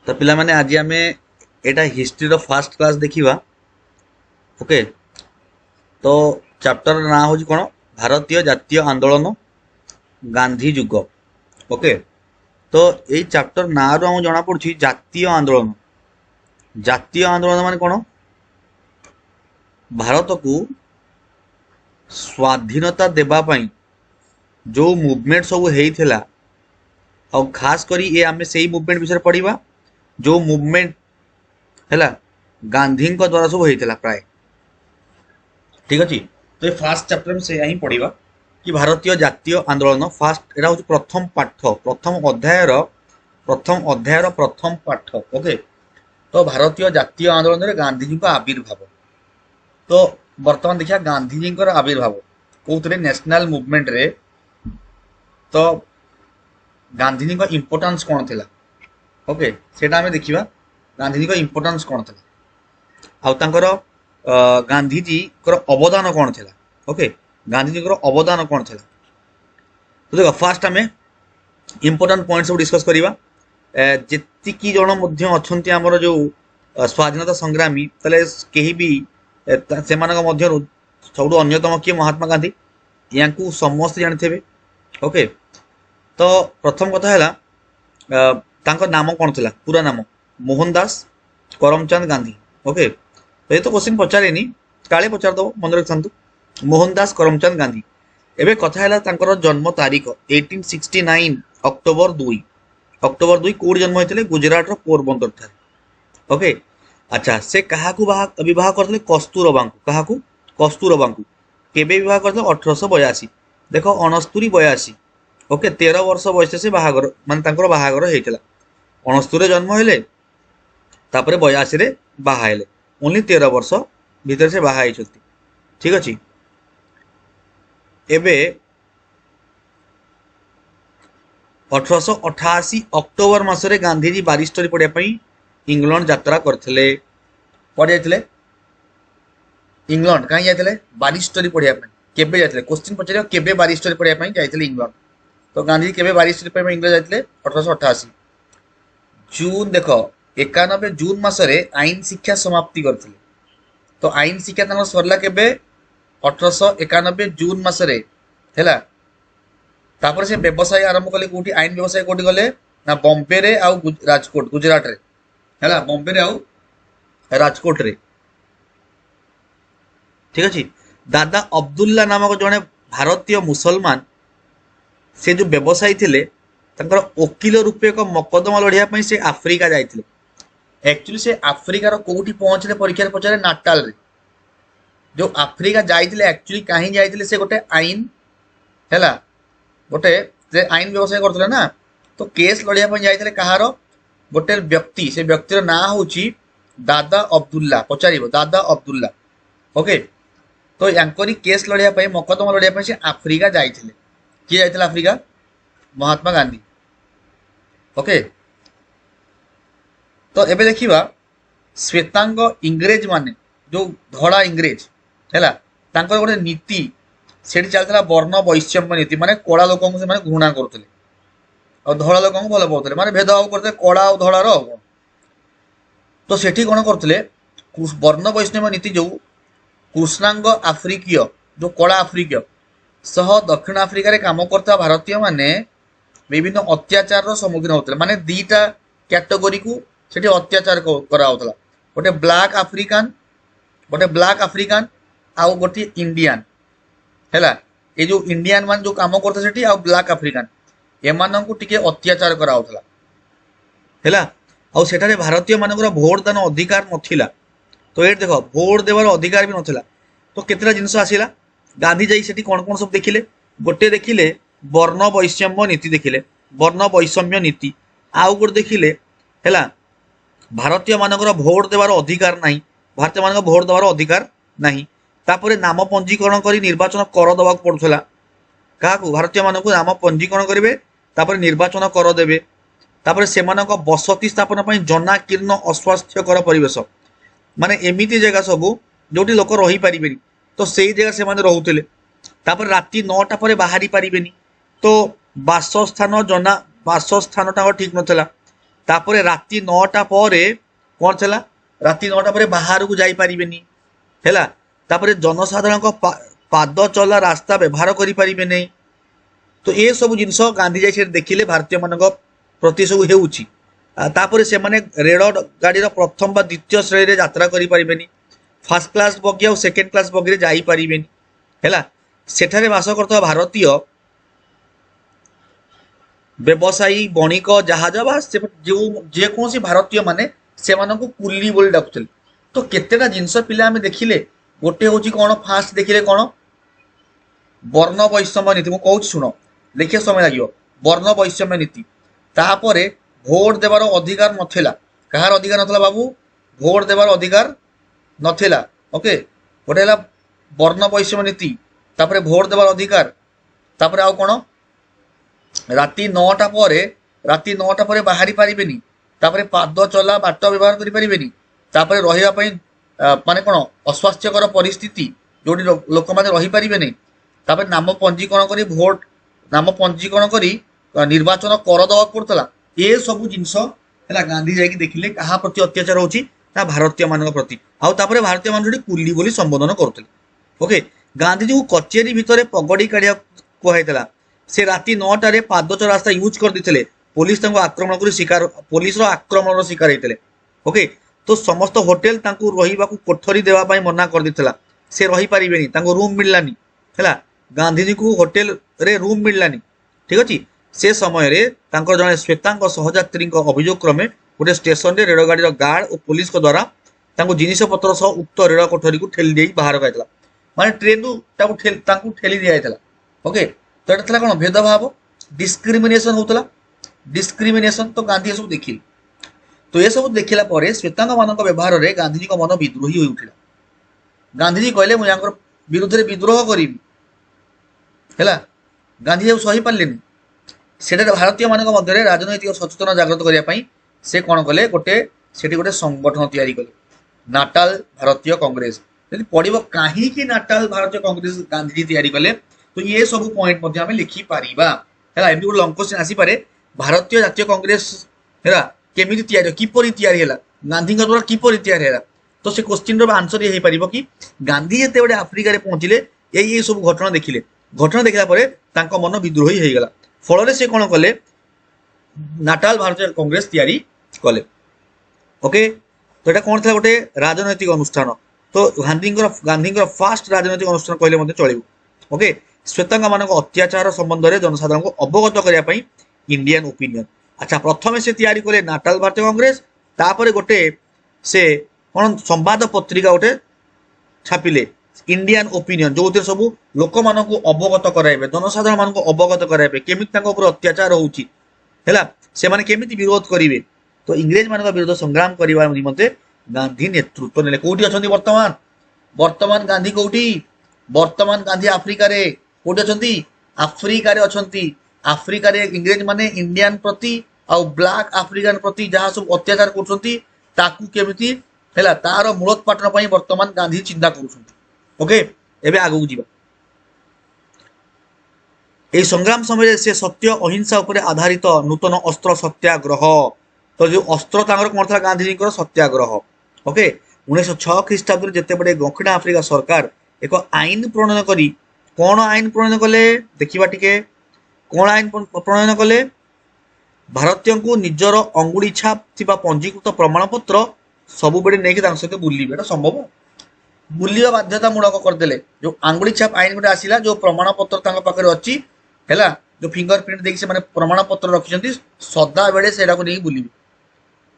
तो पिला माने आज आम एटा हिस्ट्री रो फास्ट क्लास देखिबा। ओके, तो चैप्टर ना हो कौन भारतीय जातीय आंदोलन गांधी युग। ओके, तो यही चैप्टर ना रू आम जना पड़ी जातीय आंदोलन। जातीय आंदोलन माने कौन भारत को स्वाधीनता देबा पई जो मूवमेंट सब हेइथिला और खास करी ये आमे सेही मूवमेंट विषय पढ़िबा जो मूवमेंट है गांधी द्वारा सब होता प्राय। ठीक अच्छे, तो ये फास्ट चैप्टर में से ही पढ़ा कि भारतीय जातीय आंदोलन फास्ट एटा हूँ प्रथम पाठ प्रथम अध्यायर प्रथम पाठ। ओके, तो भारतीय जातीय आंदोलन में गांधीजी का आविर्भाव। तो बर्तमान देखिए गांधीजी आविर्भाव कौन नेशनल मूवमेंट रे। तो गांधीजी का इंपोर्टान्स कौन थी। ओके, सेटा हमें देखिबा गांधीजी का इंपोर्टान्स कौन था आउ तांकर गांधीजी अवदान कौन था। ओके, गांधीजी अवदान कौन था। तो देखो फास्ट आम इंपोर्टाट पॉइंट सब डिस्कस करवा। जी जन अच्छा आमर जो स्वाधीनता संग्रामी तले कहीं भी सब अन्यतम किए महात्मा गांधी या समस्त जानते। ओके, तो प्रथम कथा है तांकर नाम कौन था पूरा नाम मोहनदास करमचंद गांधी। ओके, तो ये तो क्वेश्चन पचारे काले पचार दब मन रखता मोहनदास करमचंद गांधी। एबे कथा है तांकर जन्म तारीख 1869 अक्टोबर 2 कौट जन्म होते गुजरात पोरबंदर ठारे। ओके, अच्छा से क्या बह करते कस्तूरबा को कस्तूरबा को केबे बह करते 1882 देख 69 82। ओके, 13 वर्ष बयस से बाहागर मान बाहागर होता 69 जन्म हेले तापर 82 बाहा ओनली 13 वर्ष भीतर से बाहा। ठीक अच्छे, एबे 1888 अक्टोबर मासरे गांधीजी बारिस्टरी पढ़ाई इंग्लैंड यात्रा करथिले। पढ़ जाते इंग्लैंड कहीं जाते बारिस्टरी पढ़ाई केबे जाते क्वेश्चन पचार केबे बारिस्टरी पढ़ाई जाते इंग्लैंड। तो गांधीजी केबे बारिस्टरी पढ़ाई इंग्लैंड जाते 1888 जून देख 91 जून मासरे आईन शिक्षा समाप्ति करथिले। तो आईन शिक्षा सरला केबे 1891 जून मासरे है। तापर से व्यवसाय आरंभ कले कोठी आईन व्यवसाय कोठी गले ना बॉम्बे रे आउ राजकोट गुजरात रे है बॉम्बे रे आउ राजकोट रे। ठीक अच्छे, दादा अब्दुल्ला नामक जड़े भारतीय मुसलमान से जो व्यवसायी थे तांकर वकील रूपे एक मकदमा लड़िया से आफ्रिका जाइए। एक्चुअली से आफ्रिकार कोठी पहुंचले परीक्षा पचारे नाटाल रे जो आफ्रिका जाइए एक्चुअली कहीं जाइए से गोटे आईन है गोटे आईन व्यवसाय करते ना। तो केस लड़िया जाइए कहार गोटे व्यक्ति से व्यक्तिर ना हूँ दादा अब्दुल्ला पचार दादा अब्दुल्ला। ओके, तो यांकरी केस लड़िया मकदमा लड़िया से आफ्रिका जाइए। किए जाइए आफ्रिका महात्मा गांधी। ओके, तो एबे देखिबा श्वेतांग इंग्रेज माने जो धड़ा इंग्रेज है तांकर गोटे नीति से चलता वर्ण वैषम्य नीति माने कला लोक से घृणा करते और धड़ा लोक भल पाते माने भेदभाव करते कला और धड़ार। तो सेठी कौन करते वर्ण वैषम्य नीति जो कृष्णांग आफ्रिकीय जो कला आफ्रिकीय सह दक्षिण आफ्रिका रे काम करता भारतीय माने विभिन्न अत्याचार सम्मुखीन होते माने दीटा कैटेगोरी को सेठी अत्याचार करा होतला। गोटे ब्लैक अफ्रीकान आउ गोटे इंडियन है ये जो इंडियन मान जो काम करते सेठी आउ ब्लैक अफ्रीकान एमान को टिके अत्याचार करा होतला है आउ सेठारे भारतीय मानकर भोट दान अधिकार नथिला। तो ये देख भोट देवार अधिकार भी नथिला। तो केतेटा जिनस आसिला गांधी जाई सेठी कौन कौन सब देखिले गोटे देखिले वर्ण वैषम्य नीति देखिले वर्ण वैषम्य नीति आउ गोटे देखिले है भारतीय मानकर भोट देवार अधिकार नहीं भारतीय मान भोट देवार अधिकार नहीं। तापर नाम पंजीकरण कर निर्वाचन कर दवा पड़ूला क्या भारतीय मान नाम पंजीकरण करेंगे तापर निर्वाचन कर देवे तापर से बसती स्थापन पर जनाकीर्ण अस्वास्थ्यकर परिवेश माने एमती जगह सब जो लोक रही पारे। तो से जगह से रोते तापर राति 9टा पर बाहरी पारे। तो बासस्थान जना बासस्थान ठीक नाला ତାପରେ ରାତି 9ଟା ପରେ କ'ଣ ଥିଲା, ରାତି 9ଟା ପରେ ବାହାରକୁ ଯାଇପାରିବେନି ହେଲା। ତାପରେ ଜନସାଧାରଣଙ୍କ ପାଦ ଚଲା ରାସ୍ତା ବ୍ୟବହାର କରିପାରିବେ ନାହିଁ। ତ ଏସବୁ ଜିନିଷ ଗାନ୍ଧୀ ଯାଇ ସେଠି ଦେଖିଲେ ଭାରତୀୟମାନଙ୍କ ପ୍ରତି ସବୁ ହେଉଛି। ତାପରେ ସେମାନେ ରେଳ ଗାଡ଼ିର ପ୍ରଥମ ବା ଦ୍ୱିତୀୟ ଶ୍ରେଣୀରେ ଯାତ୍ରା କରିପାରିବେନି, ଫାର୍ଷ୍ଟ କ୍ଲାସ୍ ବଗି ଆଉ ସେକେଣ୍ଡ କ୍ଲାସ୍ ବଗିରେ ଯାଇପାରିବେନି ହେଲା। ସେଠାରେ ବାସ କରୁଥିବା ଭାରତୀୟ ବ୍ୟବସାୟୀ, ବଣିକ, ଜାହାଜ ବା ଯେଉଁ ଯେକୌଣସି ଭାରତୀୟ ମାନେ ସେମାନଙ୍କୁ କୁଲି ବୋଲି ଡାକୁଥିଲେ। ତ କେତେଟା ଜିନିଷ ପିଲା ଆମେ ଦେଖିଲେ। ଗୋଟେ ହେଉଛି କ'ଣ, ଫାଷ୍ଟ ଦେଖିଲେ କ'ଣ, ବର୍ଣ୍ଣ ବୈଷମ୍ୟ ନୀତି। ମୁଁ କହୁଛି ଶୁଣ, ଲେଖିବା ସମୟ ଲାଗିବ। ବର୍ଣ୍ଣ ବୈଷମ୍ୟ ନୀତି। ତାପରେ ଭୋଟ ଦେବାର ଅଧିକାର ନଥିଲା। କାହାର ଅଧିକାର ନଥିଲା ବାବୁ? ଭୋଟ ଦେବାର ଅଧିକାର ନଥିଲା। ଓକେ, ଗୋଟେ ହେଲା ବର୍ଣ୍ଣ ବୈଷମ୍ୟ ନୀତି, ତାପରେ ଭୋଟ ଦେବାର ଅଧିକାର, ତାପରେ ଆଉ କ'ଣ, ରାତି 9ଟା ପରେ ବାହାରି ପାରିବେନି, ତାପରେ ପାଦ ଚଲା ବାଟ ବ୍ୟବହାର କରିପାରିବେନି, ତାପରେ ରହିବା ପାଇଁ ମାନେ କ'ଣ ଅସ୍ୱାସ୍ଥ୍ୟକର ପରିସ୍ଥିତି ଯୋଉଠି ଲୋକମାନେ ରହିପାରିବେନି, ତାପରେ ନାମ ପଞ୍ଜୀକରଣ କରି ନିର୍ବାଚନ କର ଦେବାକୁ ପଡୁଥିଲା। ଏସବୁ ଜିନିଷ ହେଲା ଗାନ୍ଧୀ ଯାଇକି ଦେଖିଲେ କାହା ପ୍ରତି ଅତ୍ୟାଚାର ହଉଛି ନା ଭାରତୀୟ ମାନଙ୍କ ପ୍ରତି। ଆଉ ତାପରେ ଭାରତୀୟ ମାନେ ସେଠି କୁଲି ବୋଲି ସମ୍ବୋଧନ କରୁଥିଲେ। ଓକେ, ଗାନ୍ଧୀଜୀଙ୍କୁ କଚେରୀ ଭିତରେ ପଗଡି କାଢିବାକୁ କୁହାଯାଇଥିଲା। ସେ ରାତି 9ଟାରେ ପାଦଚଲା ରାସ୍ତା ୟୁଜ୍ କରିଦେଇଥିଲେ। ପୋଲିସ ତାଙ୍କୁ ଆକ୍ରମଣ କରି ପୋଲିସର ଆକ୍ରମଣର ଶିକାର ହେଇଥିଲେ। ଓକେ, ତ ସମସ୍ତ ହୋଟେଲ ତାଙ୍କୁ ରହିବାକୁ କୋଠରୀ ଦେବା ପାଇଁ ମନା କରିଦେଇଥିଲା। ସେ ରହିପାରିବେନି, ତାଙ୍କୁ ରୁମ୍ ମିଳିଲାନି ହେଲା। ଗାନ୍ଧୀଜୀଙ୍କୁ ହୋଟେଲରେ ରୁମ୍ ମିଳିଲାନି, ଠିକ ଅଛି। ସେ ସମୟରେ ତାଙ୍କର ଜଣେ ଶ୍ଵେତାଙ୍ଗ ସହଯାତ୍ରୀଙ୍କ ଅଭିଯୋଗ କ୍ରମେ ଗୋଟେ ଷ୍ଟେସନରେ ରେଳଗାଡ଼ିର ଗାର୍ଡ ଓ ପୋଲିସଙ୍କ ଦ୍ୱାରା ତାଙ୍କୁ ଜିନିଷପତ୍ର ସହ ଉକ୍ତ ରେଳ କୋଠରୀକୁ ଠେଲି ଦେଇ ବାହାର କରାଯାଇଥିଲା। ମାନେ ଟ୍ରେନରୁ ତାଙ୍କୁ ଠେଲି ଦିଆଯାଇଥିଲା। ଓକେ, ତ ଏଟା ଥିଲା କ'ଣ, ଭେଦଭାବ, ଡିସ୍କ୍ରିମିନେସନ ହଉଥିଲା, ଡିସ୍କ୍ରିମିନେସନ। ତ ଗାନ୍ଧୀ ଏସବୁ ଦେଖିଲେ। ତ ଏସବୁ ଦେଖିଲା ପରେ ଶ୍ଵେତାଙ୍ଗ ମାନଙ୍କ ବ୍ୟବହାରରେ ଗାନ୍ଧୀଜୀଙ୍କ ମନ ବିଦ୍ରୋହୀ ହୋଇ ଉଠିଲା। ଗାନ୍ଧୀଜୀ କହିଲେ ମୁଁ ୟାଙ୍କର ବିରୁଦ୍ଧରେ ବିଦ୍ରୋହ କରିବି ହେଲା। ଗାନ୍ଧୀ ଆଉ ସହିପାରିଲେନି। ସେଠାରେ ଭାରତୀୟ ମାନଙ୍କ ମଧ୍ୟରେ ରାଜନୈତିକ ସଚେତନ ଜାଗ୍ରତ କରିବା ପାଇଁ ସେ କ'ଣ କଲେ, ସେଠି ଗୋଟେ ସଂଗଠନ ତିଆରି କଲେ, ନାଟାଲ ଭାରତୀୟ କଂଗ୍ରେସ। ଯଦି ପଡ଼ିବ କାହିଁକି ନାଟାଲ ଭାରତୀୟ କଂଗ୍ରେସ ଗାନ୍ଧୀଜୀ ତିଆରି କଲେ, ତ ଏ ସବୁ ପଏଣ୍ଟ ମଧ୍ୟ ଆମେ ଲେଖିପାରିବା ହେଲା। ଏମିତି ଗୋଟେ ଲଙ୍ଗ କ୍ୱେଶ୍ଚିନ୍ ଆସିପାରେ, ଭାରତୀୟ ଜାତୀୟ କଂଗ୍ରେସ ହେଲା କେମିତି ତିଆରି, କିପରି ତିଆରି ହେଲା, ଗାନ୍ଧୀଙ୍କ ଦ୍ୱାରା କିପରି ତିଆରି ହେଲା। ତ ସେ କ୍ୱେଶ୍ଚିନ୍ର ଆନ୍ସର ଇଏ ହେଇପାରିବ କି ଗାନ୍ଧୀ ଯେତେବେଳେ ଆଫ୍ରିକାରେ ପହଞ୍ଚିଲେ ଏଇ ସବୁ ଘଟଣା ଦେଖିଲେ। ଘଟଣା ଦେଖିଲା ପରେ ତାଙ୍କ ମନ ବିଦ୍ରୋହୀ ହେଇଗଲା। ଫଳରେ ସେ କ'ଣ କଲେ, ନାଟାଲ ଭାରତୀୟ କଂଗ୍ରେସ ତିଆରି କଲେ। ଓକେ, ତ ଏଟା କ'ଣ ଥିଲା, ଗୋଟେ ରାଜନୈତିକ ଅନୁଷ୍ଠାନ। ତ ଗାନ୍ଧୀଙ୍କର ଫାଷ୍ଟ ରାଜନୈତିକ ଅନୁଷ୍ଠାନ କହିଲେ ମଧ୍ୟ ଚଳିବ। ଓକେ, ଶ୍ଵେତାଙ୍ଗ ମାନଙ୍କ ଅତ୍ୟାଚାର ସମ୍ବନ୍ଧରେ ଜନସାଧାରଣଙ୍କୁ ଅବଗତ କରିବା ପାଇଁ ଇଣ୍ଡିଆନ ଓପିନିଅନ। ଆଚ୍ଛା, ପ୍ରଥମେ ସେ ତିଆରି କଲେ ନାଟାଲ ଭାରତୀୟ କଂଗ୍ରେସ, ତାପରେ ଗୋଟେ ସେ କ'ଣ ସମ୍ବାଦ ପତ୍ରିକା ଗୋଟେ ଛାପିଲେ ଇଣ୍ଡିଆନ ଓପିନିଅନ, ଯୋଉଥିରେ ସବୁ ଲୋକମାନଙ୍କୁ ଅବଗତ କରାଇବେ, ଜନସାଧାରଣ ମାନଙ୍କୁ ଅବଗତ କରାଇବେ କେମିତି ତାଙ୍କ ଉପରେ ଅତ୍ୟାଚାର ହଉଛି ହେଲା, ସେମାନେ କେମିତି ବିରୋଧ କରିବେ। ତ ଇଂରେଜ ମାନଙ୍କ ବିରୋଧ ସଂଗ୍ରାମ କରିବା ନିମନ୍ତେ ଗାନ୍ଧୀ ନେତୃତ୍ୱ ନେଲେ। କୋଉଠି ଅଛନ୍ତି ବର୍ତ୍ତମାନ? ବର୍ତ୍ତମାନ ଗାନ୍ଧୀ କୋଉଠି? ବର୍ତ୍ତମାନ ଗାନ୍ଧୀ ଆଫ୍ରିକାରେ। କୋଉଠି ଅଛନ୍ତି? ଆଫ୍ରିକାରେ ଅଛନ୍ତି। ଆଫ୍ରିକାରେ ଇଂରେଜ ମାନେ ଇଣ୍ଡିଆନ ପ୍ରତି ଆଉ ବ୍ଲାକ୍ ଆଫ୍ରିକାନ ପ୍ରତି ଯାହା ସବୁ ଅତ୍ୟାଚାର କରୁଛନ୍ତି ତାକୁ କେମିତି ହେଲା ତାର ମୂଳୋତ୍ପାଟନ ପାଇଁ ବର୍ତ୍ତମାନ ଗାନ୍ଧୀ ଚିନ୍ତା କରୁଛନ୍ତି। ଓକେ, ଏବେ ଆଗକୁ ଯିବା। এই সংগ্রাম সময়ে সে সত্য অহিংসা উপরে আধারিত নূতন অস্ত্র সত্যাগ্রহ, তো যে অস্ত্র তাঁর কোণ লা গান্ধীজীଙ୍କର সত্যাগ্রহ। ওকে, 1906 খ্রিস্টাব্দରେ ଯେତେବେଳେ ଦକ୍ଷିଣ ଆଫ୍ରିକା ସରକାର ଏକ ଆଇନ ପ୍ରଣୟନ କରି, କ'ଣ ଆଇନ ପ୍ରଣୟନ କଲେ ଦେଖିବା ଟିକେ। କ'ଣ ଆଇନ ପ୍ରଣୟନ କଲେ? ଭାରତୀୟଙ୍କୁ ନିଜର ଅଙ୍ଗୁଳି ଛାପ ଥିବା ପଞ୍ଜୀକୃତ ପ୍ରମାଣପତ୍ର ସବୁବେଳେ ନେଇକି ତାଙ୍କ ସହିତ ବୁଲିବେ। ଏଟା ସମ୍ଭବ? ବୁଲିବା ବାଧ୍ୟତାମୂଳକ କରିଦେଲେ। ଯୋଉ ଆଙ୍ଗୁଳି ଛାପ ଆଇନ ଗୋଟେ ଆସିଲା, ଯୋଉ ପ୍ରମାଣପତ୍ର ତାଙ୍କ ପାଖରେ ଅଛି ହେଲା, ଯୋଉ ଫିଙ୍ଗର ପ୍ରିଣ୍ଟ ଦେଇକି ସେମାନେ ପ୍ରମାଣପତ୍ର ରଖିଛନ୍ତି, ସଦାବେଳେ ସେଇଟାକୁ ନେଇକି ବୁଲିବେ,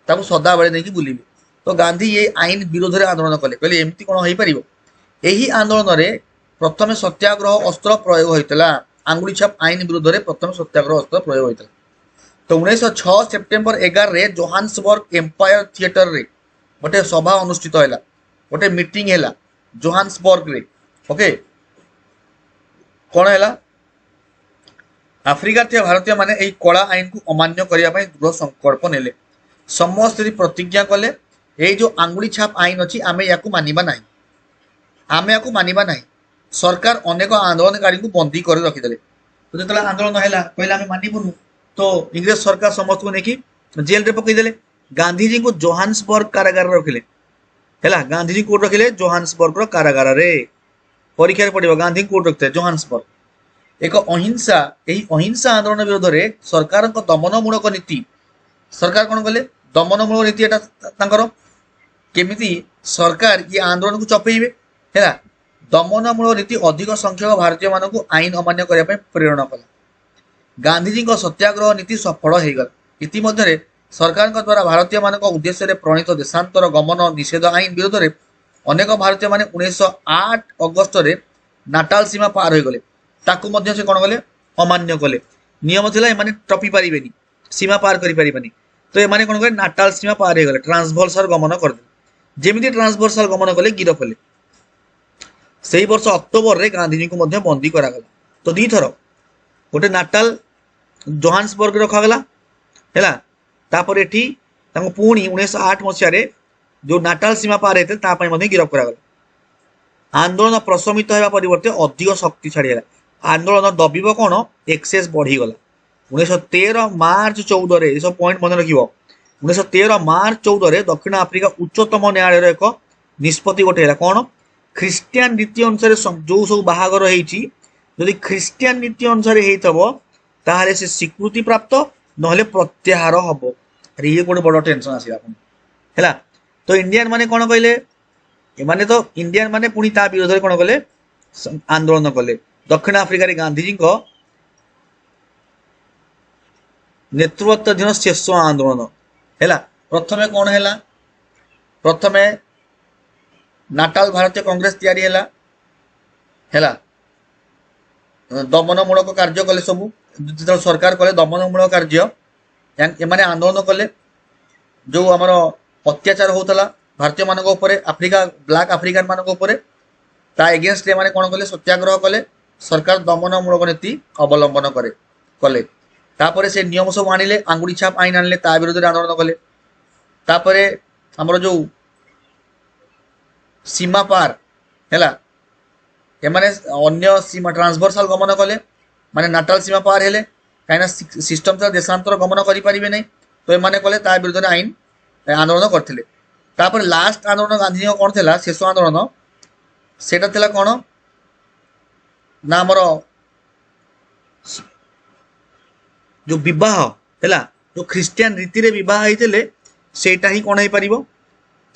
ତାକୁ ସଦାବେଳେ ନେଇକି ବୁଲିବେ। ତ ଗାନ୍ଧୀ ଏ ଆଇନ ବିରୋଧରେ ଆନ୍ଦୋଳନ କଲେ। କହିଲେ ଏମିତି କ'ଣ ହେଇପାରିବ? ଏହି ଆନ୍ଦୋଳନରେ ପ୍ରଥମେ ସତ୍ୟାଗ୍ରହ ଅସ୍ତ୍ର ପ୍ରୟୋଗ ହୋଇଥିଲା। ଆଙ୍ଗୁଳି ଛାପ ଆଇନ ବିରୋଧରେ ପ୍ରଥମେ ସତ୍ୟାଗ୍ରହ ଅସ୍ତ୍ର ପ୍ରୟୋଗ ହୋଇଥିଲା। ତ 1906 ସେପ୍ଟେମ୍ବର 11ରେ ଜୋହାନ୍ସବର୍ଗ ଏମ୍ପାୟାର ଥିଏଟରରେ ଗୋଟେ ସଭା ଅନୁଷ୍ଠିତ ହେଲା, ଗୋଟେ ମିଟିଂ ହେଲା ଜୋହାନ୍ସବର୍ଗରେ। ଓକେ, କ'ଣ ହେଲା? ଆଫ୍ରିକାରେ ଥିବା ଭାରତୀୟ ମାନେ ଏହି କଳା ଆଇନକୁ ଅମାନ୍ୟ କରିବା ପାଇଁ ଦୃଢ଼ ସଂକଳ୍ପ ନେଲେ। ସମସ୍ତେ ପ୍ରତିଜ୍ଞା କଲେ ଏଇ ଯୋଉ ଆଙ୍ଗୁଳି ଛାପ ଆଇନ ଅଛି ଆମେ ୟାକୁ ମାନିବା ନାହିଁ, ଆମେ ୟାକୁ ମାନିବା ନାହିଁ। ସରକାର ଅନେକ ଆନ୍ଦୋଳନକାରୀଙ୍କୁ ବନ୍ଦୀ କରି ରଖିଦେଲେ। ତ ଯେତେବେଳେ ଆନ୍ଦୋଳନ ହେଲା କହିଲେ ଆମେ ମାନିବୁନୁ, ତ ଇଂରେଜ ସରକାର ସମସ୍ତଙ୍କୁ ନେଇକି जेल रे पकईदेले गांधीजी को जोहान्सबर्ग कारागार रखिले है गांधीजी कोड रखिले जोहान्सबर्ग कारागार रे परीक्षा पड़ो गांधी कोड रखते जोहान्सबर्ग एक अहिंसा यही अहिंसा आंदोलन विरोध में सरकार दमनमूलक नीति सरकार कौन कले दमनमूलक नीति एटा केमिति सरकार ये आंदोलन को चपेबे है दमनमूलक नीति अधिक संख्यक भारतीय मान आईन अमान्य करने प्रेरणा कला गांधीजी सत्याग्रह नीति सफल हो गला इतिमध्य सरकार द्वारा भारतीय मान उद्देश्य प्रणीत देशांतर गमन निषेध आईन विरोध में अनेक भारतीय मान 1908 अगस्त रे नाटाल सीमा पार हो गले ताकू मध्य से कौन कले अमान्य कले नियम थिला एमाने टपी पारिबेनी सीमा पार करि पारिबेनी तो एमाने कौन कले नाटाल सीमा पार हो गले ट्रांसवर्सल गमन करदे जेमिति ट्रांसवर्सल गमन कले गिरफ कले सेही वर्ष अक्टोबर रे गांधीजी को मध्य बंदी करा गला तो दी थर गोटे नाटाल जोहान्सबर्ग रखा गला हैला तापर एठी ताको पुणी 1908 मसिया रे जो नाटाल सीमा पार हेते ता पई मध्य गिरफ करा गला आंदोलन प्रशमित होगा परिवर्ते अधिक शक्तिशाली है आंदोलन दबिब कौन एक्सेस बढ़ीगला 1913 मार्च 14 रे सब पॉइंट मन रखिबो 1913 मार्च 14 रे दक्षिण आफ्रिका उच्चतम न्यायालय एक निष्पत्ति गोटे है कौन ख्रिस्टियान रीति अनुसार जो सब बाहागर होईची यदि ख्रिस्टियान नीति अनुसार होइतबो ताहाले से स्वीकृति प्राप्त नहले प्रत्याहार हबो अरे ये गोटे बड़ टेंशन आसी आपन हैला तो इंडियन माने कौन कहले एमाने तो इंडियन माने पुणी ता विरोध में कौन कले आंदोलन कले दक्षिण आफ्रिका गांधीजी नेतृत्वाधीन शेष आंदोलन है प्रथमे कौन है प्रथमे नाटाल भारतीय कांग्रेस तैयारी है दमनमूलक कार्य कले सबू जो सरकार कले दमनमूलक कार्य एमाने आंदोलन कले जो आमर अत्याचार होता भारतीय मान आफ्रिका ब्लैक आफ्रिकान मान ता एगेन्स्ट माने कौन कले सत्याग्रह कले सरकार दमनमूलक नीति अवलंबन करे कले तापरे से नियम सब आनिले आंगुड़ी छाप आईन आनिले ता विरोध आंदोलन कले तापरे हमर जो सीमा पार हैला एमाने अन्य सीमा ट्रांसवर्सल गमन कले माने नाटाल सीमा पार हेले कहीं सिस्टम से देशांतर गमन करि परिबे नै तो एमाने कले ता विरोध आईन आंदोलन करथिले तापर लास्ट आंदोलन गांधी कौन थिला शेष आंदोलन सेटा थिला कौन ना हमर जो विवाह है जो ख्रिस्टियान रीति रे विवाह होते सेटा ही कौन हो पार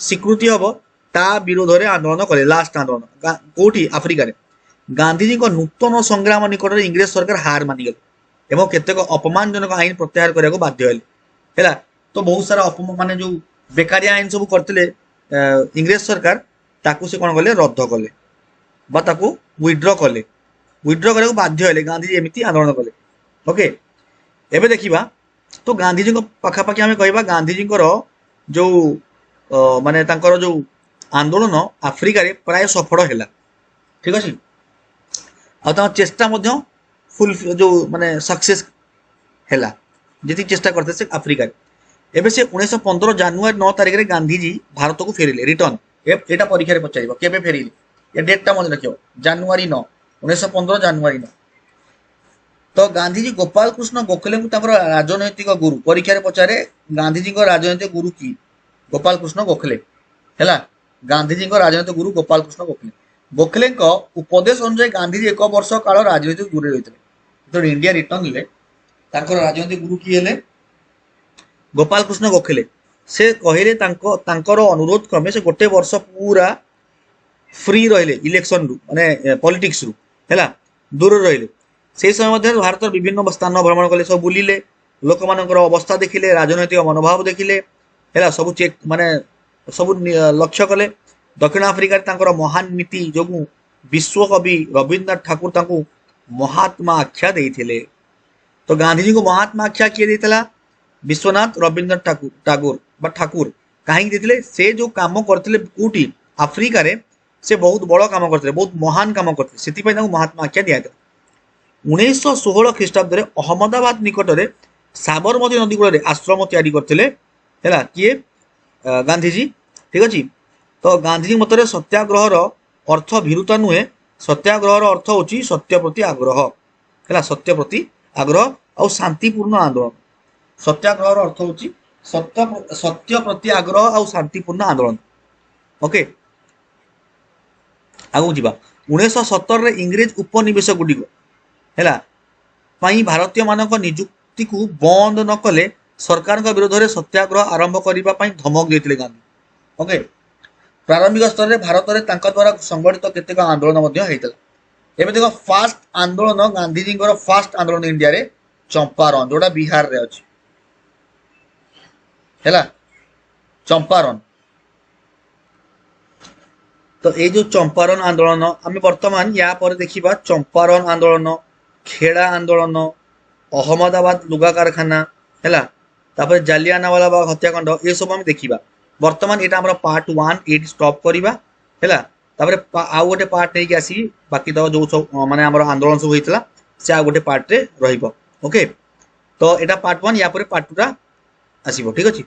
स्वीकृति हम ता विरोध में आंदोलन कले लास्ट आंदोलन कौटी आफ्रिका रे गांधीजी को नूतन संग्राम निकट में इंग्रेज सरकार हार मानिगले एवं केतेक अपमानजनक आईन प्रत्याहार करने बाध्य है तो बहुत सारा माने जो बेकारी आईन सब करते इंग्रेज सरकार ताकू से कौन कले रद्द कले विड्र कले विड्र करने बाध्य है गांधीजी एमती आंदोलन कले ओके एबे देखिबा तो गांधीजी पाखापाखि आम कह गांधीजी जो माने तांकर जो आंदोलन आफ्रिका रे प्राय सफल है ठीक अच्छे आ चेष्टा फुल जो माने सक्सेस है जी चेष्टा करते से आफ्रिका रे एबे से 1915 जानुआरी 9 तारिख रे गांधीजी भारत को फेरिले रिटर्न एटा परीक्षा पचार केबे फेरिले ये डेटा मन रखियो जानुआरी 9 1915 जानुआरी 9 तो गांधीजी गोपाल कृष्ण गोखले राजनैतिक गुरु परीक्षा पचारे गांधीजी राजनैतिक गुरु की गोपाल कृष्ण गोखले है गांधीजी राजनैतिक गुरु गोपाल कृष्ण गोखले गोखले उपदेश अनुसार गांधीजी एक वर्ष काल राजनैतिक गुरु रही जो इंडिया रिटर्न ले राजनैतिक गुरु किए हेले गोपाल कृष्ण गोखले से कहले अनुरोध क्रमे से गोटे वर्ष पूरा फ्री रहिले इलेक्शन रु माने पॉलिटिक्स रु है दूर रहिले से समय मध्य भारत विभिन्न स्थान भ्रमण कले सब बुलिले लोक मानकर अवस्था देखिले राजनैतिक मनोभाव देखिले है सब चेक माने सब लक्ष्य कले दक्षिण आफ्रिका महान नीति जो विश्व कवि रवीन्द्रनाथ ठाकुर तांको महात्मा आख्या देइथिले तो गांधीजी को महात्मा आख्या किए देइतला विश्वनाथ रवीन्द्रनाथ ठाकुर ठाकुर कहीं देइथिले से जो काम करथिले कोठी आफ्रिका रे से बहुत बड़ काम करथिले बहुत महान काम करथिले सेति पय तांको महात्मा आख्या दिया 1916 ख्रीष्टाब्द अहमदाबाद निकट में साबरमती नदी कूल आश्रम तैयारी करते किए गांधीजी ठीक अच्छे तो गांधीजी मतरे सत्याग्रहर अर्थ भीरुता नुहे सत्याग्रहर अर्थ होची सत्य प्रति आग्रह है सत्य प्रति आग्रह और शांतिपूर्ण आंदोलन सत्याग्रहर अर्थ होची सत्य सत्य प्रति आग्रह आउ शांतिपूर्ण आंदोलन। ओके आगु जीवा 1917 रे इंग्रेज उपनिवेश गुडी हैला पाई भारतीय मानक नियुक्ति को बंद न कले सरकार विरोध में सत्याग्रह आरंभ करने पाई धमक देते गांधी। ओके प्रारंभिक स्तर में भारत में द्वारा संगठित केतेक आंदोलन होता एवं देख फास्ट आंदोलन गांधीजी फास्ट आंदोलन इंडिया रे चंपारण जोटा बिहार रे अछि हैला चंपारण। तो ये जो चंपारण आंदोलन आम बर्तमान या पर देखिबा चंपारण आंदोलन खेड़ा आंदोलन अहमदाबाद लुगा कारखाना हैला तापर जालियानवाला बाग हत्याकांड ये सब हम देखिबा। बर्तमान एटा हमर पार्ट 1 एट स्टॉप करिबा हैला तापर आउ गोटे पार्ट नै कि आसी बाकी तो जो सब माने हमर आंदोलन सब होइतला से आ गोटे पार्ट रे रहिबो। ओके तो एटा पार्ट 1 या पर पार्ट 2 रा आसीबो ठीक अछि।